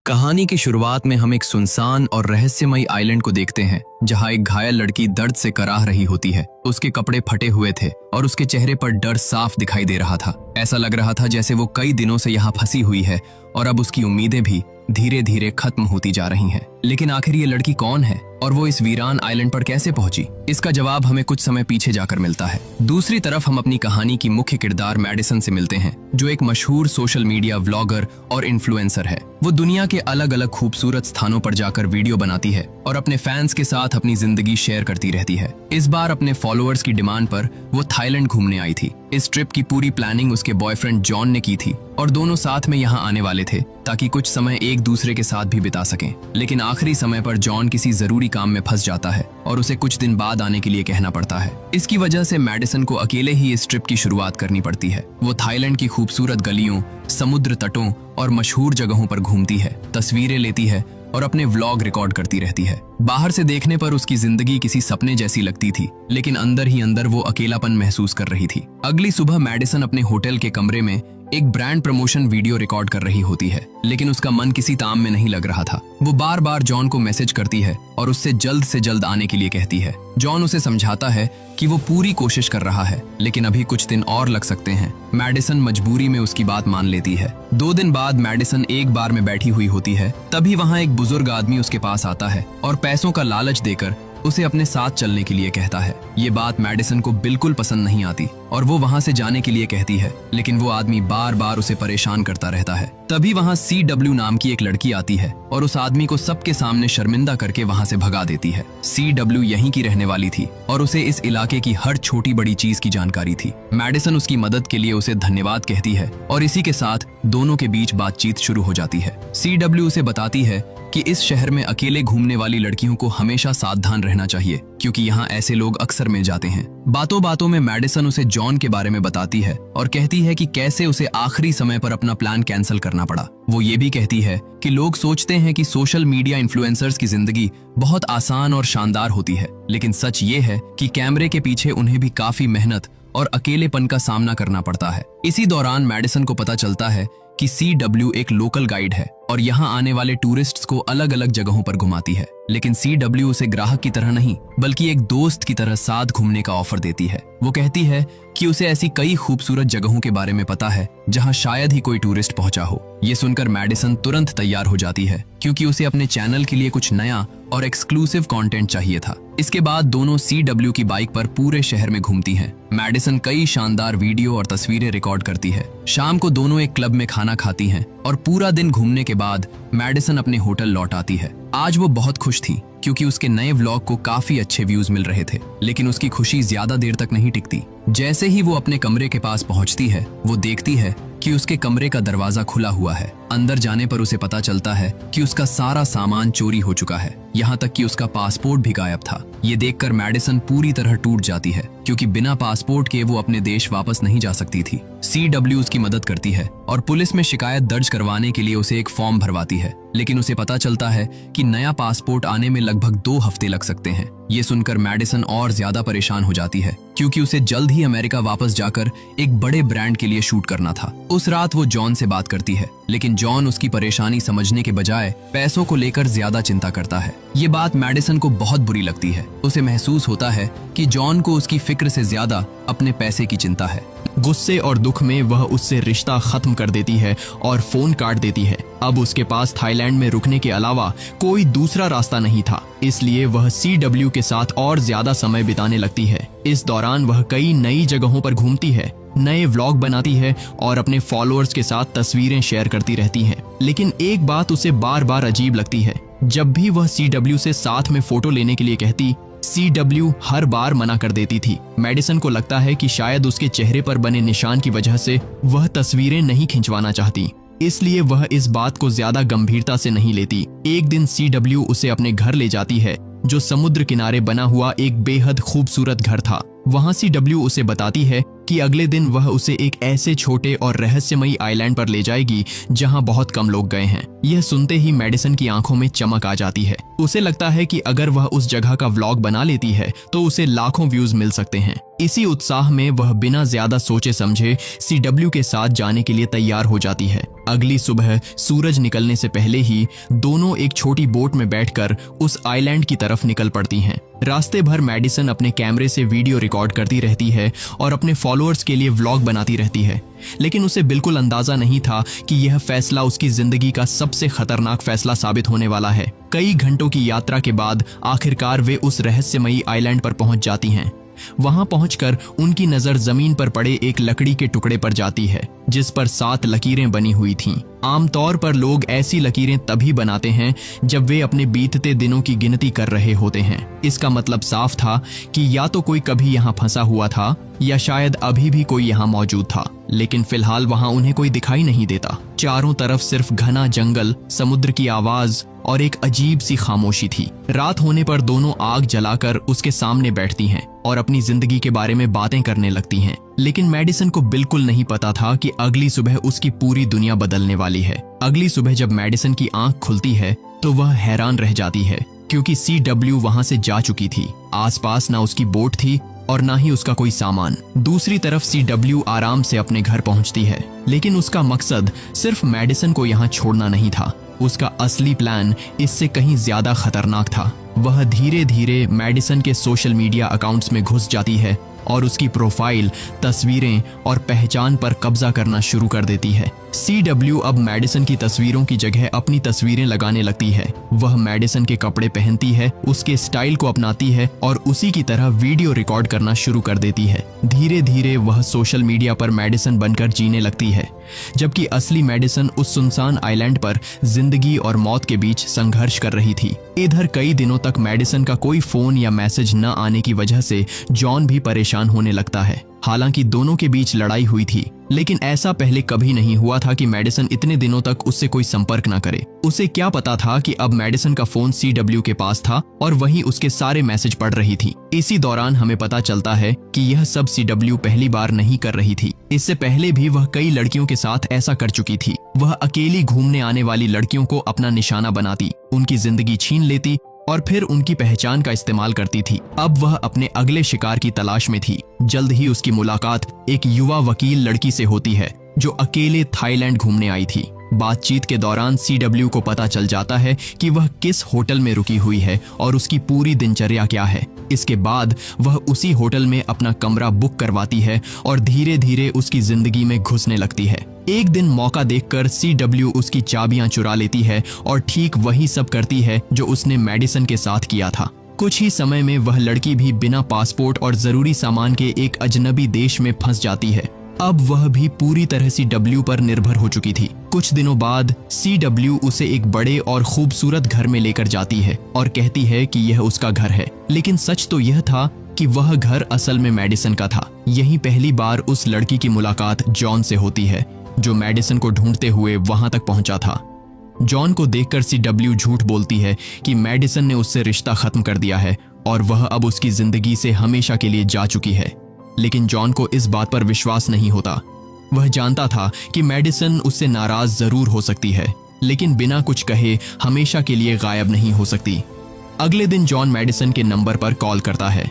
कहानी की शुरुआत में हम एक सुनसान और रहस्यमयी आइलैंड को देखते हैं, जहां एक घायल लड़की दर्द से कराह रही होती है। उसके कपड़े फटे हुए थे और उसके चेहरे पर डर साफ दिखाई दे रहा था। ऐसा लग रहा था जैसे वो कई दिनों से यहाँ फंसी हुई है और अब उसकी उम्मीदें भी धीरे धीरे खत्म होती जा रही हैं। लेकिन आखिर ये लड़की कौन है और वो इस वीरान आइलैंड पर कैसे पहुंची? इसका जवाब हमें कुछ समय पीछे जाकर मिलता है। दूसरी तरफ हम अपनी कहानी की मुख्य किरदार मैडिसन से मिलते हैं, जो एक मशहूर सोशल मीडिया व्लॉगर और इन्फ्लुएंसर है। वो दुनिया के अलग अलग खूबसूरत स्थानों पर जाकर वीडियो बनाती है और अपने फैंस के साथ अपनी जिंदगी शेयर करती रहती है। इस बार अपने फॉलोअर्स की डिमांड पर वो थाईलैंड घूमने आई थी। इस ट्रिप की पूरी प्लानिंग उसके बॉयफ्रेंड जॉन ने की थी और दोनों साथ में यहाँ आने वाले थे ताकि कुछ समय एक दूसरे के साथ भी बिता सकें। लेकिन आखिरी समय पर जॉन किसी जरूरी काम में फंस जाता है और उसे कुछ दिन बाद आने के लिए कहना पड़ता है। इसकी वजह से मैडिसन को अकेले ही इस ट्रिप की शुरुआत करनी पड़ती है। वो थाईलैंड की खूबसूरत गलियों, समुद्र तटों और मशहूर जगहों पर घूमती है, तस्वीरें लेती है और अपने व्लॉग रिकॉर्ड करती रहती है। बाहर से देखने पर उसकी जिंदगी किसी सपने जैसी लगती थी, लेकिन अंदर ही अंदर वो अकेलापन महसूस कर रही थी। अगली सुबह मैडिसन अपने होटल के कमरे में एक ब्रांड प्रमोशन वीडियो रिकॉर्ड कर रही होती है, लेकिन उसका मन किसी काम में नहीं लग रहा था। वो बार बार जॉन को मैसेज करती है और उससे जल्द से जल्द आने के लिए कहती है। जॉन उसे समझाता है कि वो पूरी कोशिश कर रहा है, लेकिन अभी कुछ दिन और लग सकते हैं। मैडिसन मजबूरी में उसकी बात मान लेती है। 2 दिन बाद मैडिसन एक बार में बैठी हुई होती है, तभी वहाँ एक बुजुर्ग आदमी उसके पास आता है और पैसों का लालच देकर उसे अपने साथ चलने के लिए कहता है। ये बात मैडिसन को बिल्कुल पसंद नहीं आती और वो वहाँ से जाने के लिए कहती है, लेकिन वो आदमी बार बार उसे परेशान करता रहता है। तभी वहाँ CW नाम की एक लड़की आती है और उस आदमी को सबके सामने शर्मिंदा करके वहाँ से भगा देती है। CW यहीं की रहने वाली थी और उसे इस इलाके की हर छोटी बड़ी चीज की जानकारी थी। मैडिसन उसकी मदद के लिए उसे धन्यवाद कहती है और इसी के साथ दोनों के बीच बातचीत शुरू हो जाती है। CW उसे बताती है कि इस शहर में अकेले घूमने वाली लड़कियों को हमेशा सावधान रहना चाहिए, क्योंकि यहाँ ऐसे लोग अक्सर मिल जाते हैं। बातों बातों में मैडिसन उसे जॉन के बारे में बताती है और कहती है कि कैसे उसे आखिरी समय पर अपना प्लान कैंसिल करना पड़ा। वो ये भी कहती है कि लोग सोचते हैं कि सोशल मीडिया इन्फ्लुएंसर्स की जिंदगी बहुत आसान और शानदार होती है, लेकिन सच ये है कि कैमरे के पीछे उन्हें भी काफी मेहनत और अकेलेपन का सामना करना पड़ता है। इसी दौरान मैडिसन को पता चलता है कि CW एक लोकल गाइड है और यहाँ आने वाले टूरिस्ट्स को अलग अलग जगहों पर घुमाती है, लेकिन CW उसे ग्राहक की तरह नहीं बल्कि एक दोस्त की तरह साथ घूमने का ऑफर देती है। वो कहती है कि उसे ऐसी कई खूबसूरत जगहों के बारे में पता है जहाँ शायद ही कोई टूरिस्ट पहुंचा हो। ये सुनकर मैडिसन तुरंत तैयार हो जाती है, क्योंकि उसे अपने चैनल के लिए कुछ नया और एक्सक्लूसिव कंटेंट चाहिए था। इसके बाद दोनों CW की बाइक पर पूरे शहर में घूमती हैं। मैडिसन कई शानदार वीडियो और तस्वीरें रिकॉर्ड करती है। शाम को दोनों एक क्लब में खाना खाती हैं और पूरा दिन घूमने के बाद मैडिसन अपने होटल लौट आती है। आज वो बहुत खुश थी क्योंकि उसके नए व्लॉग को काफी अच्छे व्यूज मिल रहे थे, लेकिन उसकी खुशी ज्यादा देर तक नहीं टिकती। जैसे ही वो अपने कमरे के पास पहुंचती है, वो देखती है कि उसके कमरे का दरवाजा खुला हुआ है। अंदर जाने पर उसे पता चलता है कि उसका सारा सामान चोरी हो चुका है, यहाँ तक कि उसका पासपोर्ट भी गायब था। ये देखकर मैडिसन पूरी तरह टूट जाती है, क्योंकि बिना पासपोर्ट के वो अपने देश वापस नहीं जा सकती थी। CW उसकी मदद करती है और पुलिस में शिकायत दर्ज करवाने के लिए उसे एक फॉर्म भरवाती है, लेकिन उसे पता चलता है कि नया पासपोर्ट आने में लगभग 2 हफ्ते लग सकते हैं। ये सुनकर मैडिसन और ज्यादा परेशान हो जाती है, क्योंकि उसे जल्द ही अमेरिका वापस जाकर एक बड़े ब्रांड के लिए शूट करना था। उस रात वो जॉन से बात करती है, लेकिन जॉन उसकी परेशानी समझने के बजाय पैसों को लेकर ज्यादा चिंता करता है। ये बात मैडिसन को बहुत बुरी लगती है। उसे महसूस होता है कि जॉन को उसकी फिक्र से ज्यादा अपने पैसे की चिंता है। गुस्से और दुख में वह उससे रिश्ता खत्म कर देती है और फोन काट देती है। अब उसके पास थाईलैंड में रुकने के अलावा कोई दूसरा रास्ता नहीं था, इसलिए वह CW के साथ और ज्यादा समय बिताने लगती है। इस दौरान वह कई नई जगहों पर घूमती है, नए व्लॉग बनाती है और अपने फॉलोअर्स के साथ तस्वीरें शेयर करती रहती है। लेकिन एक बात उसे बार बार अजीब लगती है। जब भी वह CW से साथ में फोटो लेने के लिए कहती, CW हर बार मना कर देती थी। मैडिसन को लगता है कि शायद उसके चेहरे पर बने निशान की वजह से वह तस्वीरें नहीं खिंचवाना चाहती, इसलिए वह इस बात को ज्यादा गंभीरता से नहीं लेती। एक दिन CW उसे अपने घर ले जाती है, जो समुद्र किनारे बना हुआ एक बेहद खूबसूरत घर था। वहाँ CW उसे बताती है कि अगले दिन वह उसे एक ऐसे छोटे और रहस्यमयी आइलैंड पर ले जाएगी जहां बहुत कम लोग गए हैं। यह सुनते ही मैडिसन की आंखों में चमक आ जाती है। उसे लगता है कि अगर वह उस जगह का व्लॉग बना लेती है तो उसे लाखों व्यूज मिल सकते हैं। इसी उत्साह में वह बिना ज्यादा सोचे समझे CW के साथ जाने के लिए तैयार हो जाती है। अगली सुबह सूरज निकलने से पहले ही दोनों एक छोटी बोट में बैठकर उस आइलैंड की तरफ निकल पड़ती हैं। रास्ते भर मैडिसन अपने कैमरे से वीडियो रिकॉर्ड करती रहती है और अपने फॉलोअर्स के लिए व्लॉग बनाती रहती है, लेकिन उसे बिल्कुल अंदाजा नहीं था कि यह फैसला उसकी जिंदगी का सबसे खतरनाक फैसला साबित होने वाला है। कई घंटों की यात्रा के बाद आखिरकार वे उस रहस्यमयी आइलैंड पर पहुंच जाती हैं। वहां पहुंचकर उनकी नजर जमीन पर पड़े एक लकड़ी के टुकड़े पर जाती है जिस पर 7 लकीरें बनी हुई थीं। आमतौर पर लोग ऐसी लकीरें तभी बनाते हैं जब वे अपने बीतते दिनों की गिनती कर रहे होते हैं। इसका मतलब साफ था कि या तो कोई कभी यहाँ फंसा हुआ था या शायद अभी भी कोई यहाँ मौजूद था, लेकिन फिलहाल वहां उन्हें कोई दिखाई नहीं देता। चारों तरफ सिर्फ घना जंगल, समुद्र की आवाज और एक अजीब सी खामोशी थी। रात होने पर दोनों आग जलाकर उसके सामने बैठती हैं और अपनी जिंदगी के बारे में बातें करने लगती हैं। लेकिन मैडिसन को बिल्कुल नहीं पता था कि अगली सुबह उसकी पूरी दुनिया बदलने वाली है। अगली सुबह जब मैडिसन की आंख खुलती है तो वह हैरान रह जाती है क्योंकि CW वहां से जा चुकी थी। आसपास ना उसकी बोट थी और ना ही उसका कोई सामान। दूसरी तरफ CW आराम से अपने घर पहुंचती है, लेकिन उसका मकसद सिर्फ मैडिसन को यहाँ छोड़ना नहीं था। उसका असली प्लान इससे कहीं ज्यादा खतरनाक था। वह धीरे धीरे मैडिसन के सोशल मीडिया अकाउंट्स में घुस जाती है और उसकी प्रोफाइल, तस्वीरें और पहचान पर कब्जा करना शुरू कर देती है। CW अब मैडिसन की तस्वीरों की जगह अपनी तस्वीरें लगाने लगती है। वह मैडिसन के कपड़े पहनती है, उसके स्टाइल को अपनाती है और उसी की तरह वीडियो रिकॉर्ड करना शुरू कर देती है। धीरे धीरे वह सोशल मीडिया पर मैडिसन बनकर जीने लगती है, जबकि असली मैडिसन उस सुनसान आइलैंड पर जिंदगी और मौत के बीच संघर्ष कर रही थी। इधर कई दिनों तक मैडिसन का कोई फोन या मैसेज न आने की वजह से जॉन भी परेशान होने लगता है। हालांकि दोनों के बीच लड़ाई हुई थी, लेकिन ऐसा पहले कभी नहीं हुआ था कि मैडिसन इतने दिनों तक उससे कोई संपर्क न करे। उसे क्या पता था कि अब मैडिसन का फोन CW के पास था और वही उसके सारे मैसेज पढ़ रही थी। इसी दौरान हमें पता चलता है कि यह सब CW पहली बार नहीं कर रही थी। इससे पहले भी वह कई लड़कियों के साथ ऐसा कर चुकी थी। वह अकेली घूमने आने वाली लड़कियों को अपना निशाना बनाती, उनकी जिंदगी छीन लेती और फिर उनकी पहचान का इस्तेमाल करती थी। अब वह अपने अगले शिकार की तलाश में थी। जल्द ही उसकी मुलाकात एक युवा वकील लड़की से होती है जो अकेले थाईलैंड घूमने आई थी। बातचीत के दौरान CW को पता चल जाता है कि वह किस होटल में रुकी हुई है और उसकी पूरी दिनचर्या क्या है। इसके बाद वह उसी होटल में अपना कमरा बुक करवाती है और धीरे धीरे उसकी जिंदगी में घुसने लगती है। एक दिन मौका देखकर CW उसकी चाबियां चुरा लेती है और ठीक वही सब करती है जो उसने मैडिसन के साथ किया था। कुछ ही समय में वह लड़की भी बिना पासपोर्ट और जरूरी सामान के एक अजनबी देश में फंस जाती है। अब वह भी पूरी तरह CW पर निर्भर हो चुकी थी। कुछ दिनों बाद CW उसे एक बड़े और खूबसूरत घर में लेकर जाती है और कहती है कि यह उसका घर है, लेकिन सच तो यह था कि वह घर असल में मैडिसन का था। यहीं पहली बार उस लड़की की मुलाकात जॉन से होती है जो मैडिसन को ढूंढते हुए वहां तक पहुंचा था। जॉन को देखकर CW झूठ बोलती है कि मैडिसन ने उससे रिश्ता खत्म कर दिया है और वह अब उसकी जिंदगी से हमेशा के लिए जा चुकी है। लेकिन जॉन को इस बात पर विश्वास नहीं होता। वह जानता था कि मैडिसन उससे नाराज जरूर हो सकती है, लेकिन बिना कुछ कहे हमेशा के लिए गायब नहीं हो सकती। अगले दिन जॉन मैडिसन के नंबर पर कॉल करता है,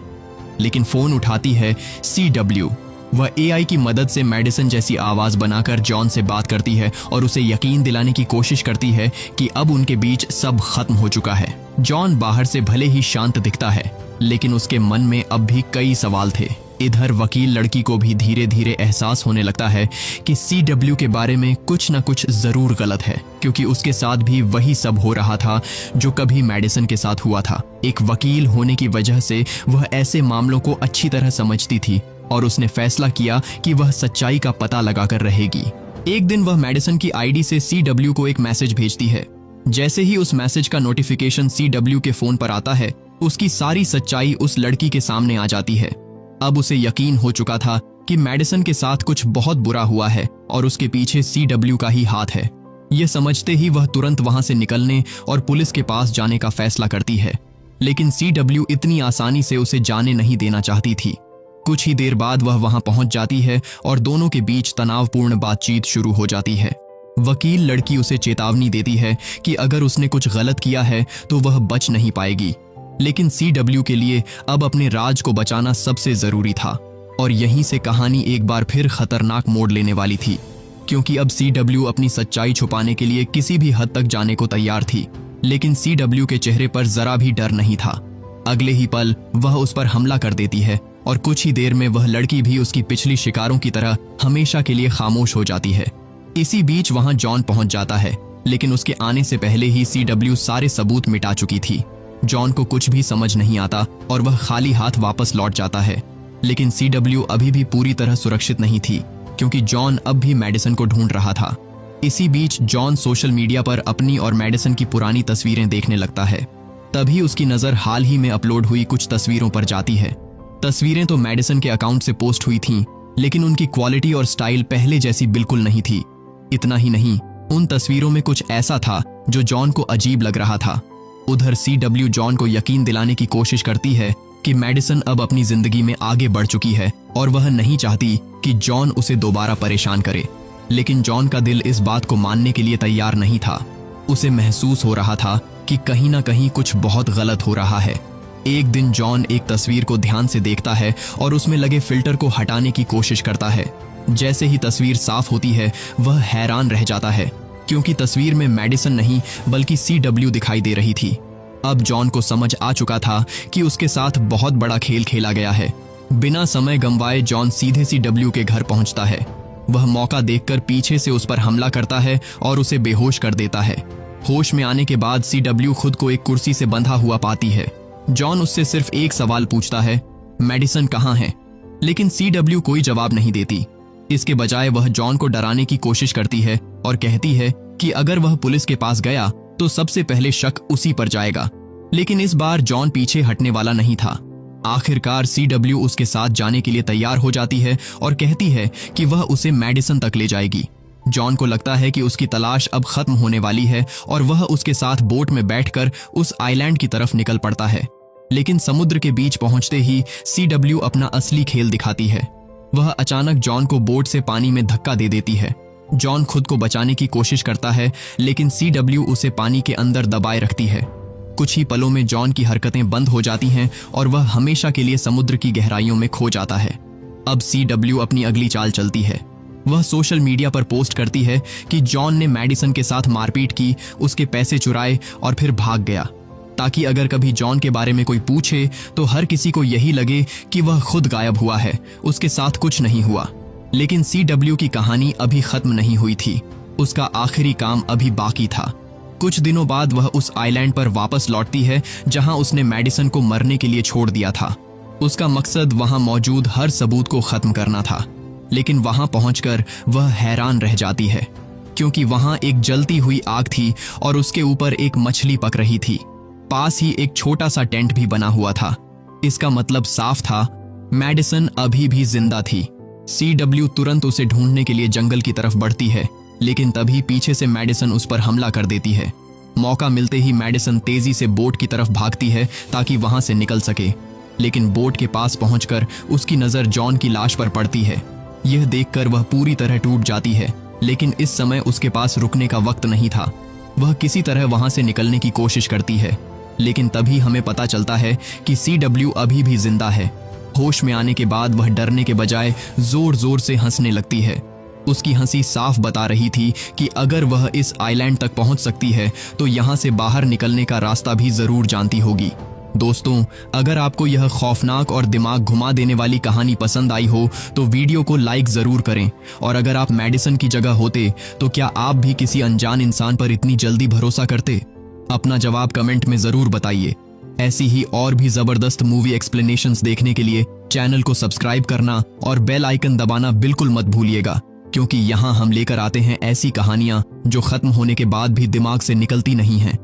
लेकिन फोन उठाती है CW। वह AI की मदद से मैडिसन जैसी आवाज बनाकर जॉन से बात करती है और उसे यकीन दिलाने की कोशिश करती है कि अब उनके बीच सब खत्म हो चुका है। जॉन बाहर से भले ही शांत दिखता है, लेकिन उसके मन में अब भी कई सवाल थे। इधर वकील लड़की को भी धीरे धीरे एहसास होने लगता है कि CW के बारे में कुछ न कुछ जरूर गलत है, क्योंकि उसके साथ भी वही सब हो रहा था जो कभी मैडिसन के साथ हुआ था। एक वकील होने की वजह से वह ऐसे मामलों को अच्छी तरह समझती थी और उसने फैसला किया कि वह सच्चाई का पता लगाकर रहेगी। एक दिन वह मैडिसन की ID से CW को एक मैसेज भेजती है। जैसे ही उस मैसेज का नोटिफिकेशन CW के फोन पर आता है, उसकी सारी सच्चाई उस लड़की के सामने आ जाती है। अब उसे यकीन हो चुका था कि मैडिसन के साथ कुछ बहुत बुरा हुआ है और उसके पीछे CW का ही हाथ है। यह समझते ही वह तुरंत वहां से निकलने और पुलिस के पास जाने का फैसला करती है, लेकिन CW इतनी आसानी से उसे जाने नहीं देना चाहती थी। कुछ ही देर बाद वह वहां पहुंच जाती है और दोनों के बीच तनावपूर्ण बातचीत शुरू हो जाती है। वकील लड़की उसे चेतावनी देती है कि अगर उसने कुछ गलत किया है तो वह बच नहीं पाएगी, लेकिन CW के लिए अब अपने राज को बचाना सबसे जरूरी था। और यहीं से कहानी एक बार फिर खतरनाक मोड़ लेने वाली थी, क्योंकि अब CW अपनी सच्चाई छुपाने के लिए किसी भी हद तक जाने को तैयार थी। लेकिन CW के चेहरे पर जरा भी डर नहीं था। अगले ही पल वह उस पर हमला कर देती है और कुछ ही देर में वह लड़की भी उसकी पिछली शिकारों की तरह हमेशा के लिए खामोश हो जाती है। इसी बीच वहां जॉन पहुंच जाता है, लेकिन उसके आने से पहले ही CW सारे सबूत मिटा चुकी थी। जॉन को कुछ भी समझ नहीं आता और वह खाली हाथ वापस लौट जाता है। लेकिन CW अभी भी पूरी तरह सुरक्षित नहीं थी, क्योंकि जॉन अब भी मैडिसन को ढूंढ रहा था। इसी बीच जॉन सोशल मीडिया पर अपनी और मैडिसन की पुरानी तस्वीरें देखने लगता है। तभी उसकी नजर हाल ही में अपलोड हुई कुछ तस्वीरों पर जाती है। तस्वीरें तो मैडिसन के अकाउंट से पोस्ट हुई थीं, लेकिन उनकी क्वालिटी और स्टाइल पहले जैसी बिल्कुल नहीं थी। इतना ही नहीं, उन तस्वीरों में कुछ ऐसा था जो जॉन को अजीब लग रहा था। उधर CW जॉन को यकीन दिलाने की कोशिश करती है कि मैडिसन अब अपनी जिंदगी में आगे बढ़ चुकी है और वह नहीं चाहती कि जॉन उसे दोबारा परेशान करे। लेकिन जॉन का दिल इस बात को मानने के लिए तैयार नहीं था। उसे महसूस हो रहा था कि कहीं ना कहीं कुछ बहुत गलत हो रहा है। एक दिन जॉन एक तस्वीर को ध्यान से देखता है और उसमें लगे फिल्टर को हटाने की कोशिश करता है। जैसे ही तस्वीर साफ होती है, वह हैरान रह जाता है, क्योंकि तस्वीर में मैडिसन नहीं बल्कि CW दिखाई दे रही थी। अब जॉन को समझ आ चुका था कि उसके साथ बहुत बड़ा खेल खेला गया है। बिना समय गंवाए जॉन सीधे CW के घर पहुंचता है। वह मौका देखकर पीछे से उस पर हमला करता है और उसे बेहोश कर देता है। होश में आने के बाद CW खुद को एक कुर्सी से बंधा हुआ पाती है। जॉन उससे सिर्फ एक सवाल पूछता है, मैडिसन कहाँ है? लेकिन CW कोई जवाब नहीं देती। इसके बजाय वह जॉन को डराने की कोशिश करती है और कहती है कि अगर वह पुलिस के पास गया तो सबसे पहले शक उसी पर जाएगा। लेकिन इस बार जॉन पीछे हटने वाला नहीं था। आखिरकार CW उसके साथ जाने के लिए तैयार हो जाती है और कहती है कि वह उसे मैडिसन तक ले जाएगी। जॉन को लगता है कि उसकी तलाश अब खत्म होने वाली है और वह उसके साथ बोट में बैठकर उस आइलैंड की तरफ निकल पड़ता है। लेकिन समुद्र के बीच पहुंचते ही CW अपना असली खेल दिखाती है। वह अचानक जॉन को बोट से पानी में धक्का दे देती है। जॉन खुद को बचाने की कोशिश करता है, लेकिन CW उसे पानी के अंदर दबाए रखती है। कुछ ही पलों में जॉन की हरकतें बंद हो जाती हैं और वह हमेशा के लिए समुद्र की गहराइयों में खो जाता है। अब CW अपनी अगली चाल चलती है। वह सोशल मीडिया पर पोस्ट करती है कि जॉन ने मैडिसन के साथ मारपीट की, उसके पैसे चुराए और फिर भाग गया, ताकि अगर कभी जॉन के बारे में कोई पूछे तो हर किसी को यही लगे कि वह खुद गायब हुआ है, उसके साथ कुछ नहीं हुआ। लेकिन CW की कहानी अभी खत्म नहीं हुई थी। उसका आखिरी काम अभी बाकी था। कुछ दिनों बाद वह उस आइलैंड पर वापस लौटती है जहां उसने मैडिसन को मरने के लिए छोड़ दिया था। उसका मकसद वहां मौजूद हर सबूत को खत्म करना था। लेकिन वहां पहुंचकर वह हैरान रह जाती है, क्योंकि वहां एक जलती हुई आग थी और उसके ऊपर एक मछली पक रही थी। पास ही एक छोटा सा टेंट भी बना हुआ था। इसका मतलब साफ था, मैडिसन अभी भी जिंदा थी। CW तुरंत उसे ढूंढने के लिए जंगल की तरफ बढ़ती है, लेकिन तभी पीछे से मैडिसन उस पर हमला कर देती है। मौका मिलते ही मैडिसन तेजी से बोट की तरफ भागती है ताकि वहां से निकल सके। लेकिन बोट के पास पहुंचकर उसकी नजर जॉन की लाश पर पड़ती है। यह देखकर वह पूरी तरह टूट जाती है, लेकिन इस समय उसके पास रुकने का वक्त नहीं था। वह किसी तरह वहां से निकलने की कोशिश करती है, लेकिन तभी हमें पता चलता है कि CW अभी भी जिंदा है। होश में आने के बाद वह डरने के बजाय जोर जोर से हंसने लगती है। उसकी हंसी साफ बता रही थी कि अगर वह इस आइलैंड तक पहुंच सकती है तो यहां से बाहर निकलने का रास्ता भी जरूर जानती होगी। दोस्तों, अगर आपको यह खौफनाक और दिमाग घुमा देने वाली कहानी पसंद आई हो तो वीडियो को लाइक जरूर करें। और अगर आप मैडिसन की जगह होते तो क्या आप भी किसी अनजान इंसान पर इतनी जल्दी भरोसा करते? अपना जवाब कमेंट में जरूर बताइए। ऐसी ही और भी जबरदस्त मूवी एक्सप्लेनेशंस देखने के लिए चैनल को सब्सक्राइब करना और बेल आइकन दबाना बिल्कुल मत भूलिएगा, क्योंकि यहाँ हम लेकर आते हैं ऐसी कहानियां जो खत्म होने के बाद भी दिमाग से निकलती नहीं हैं।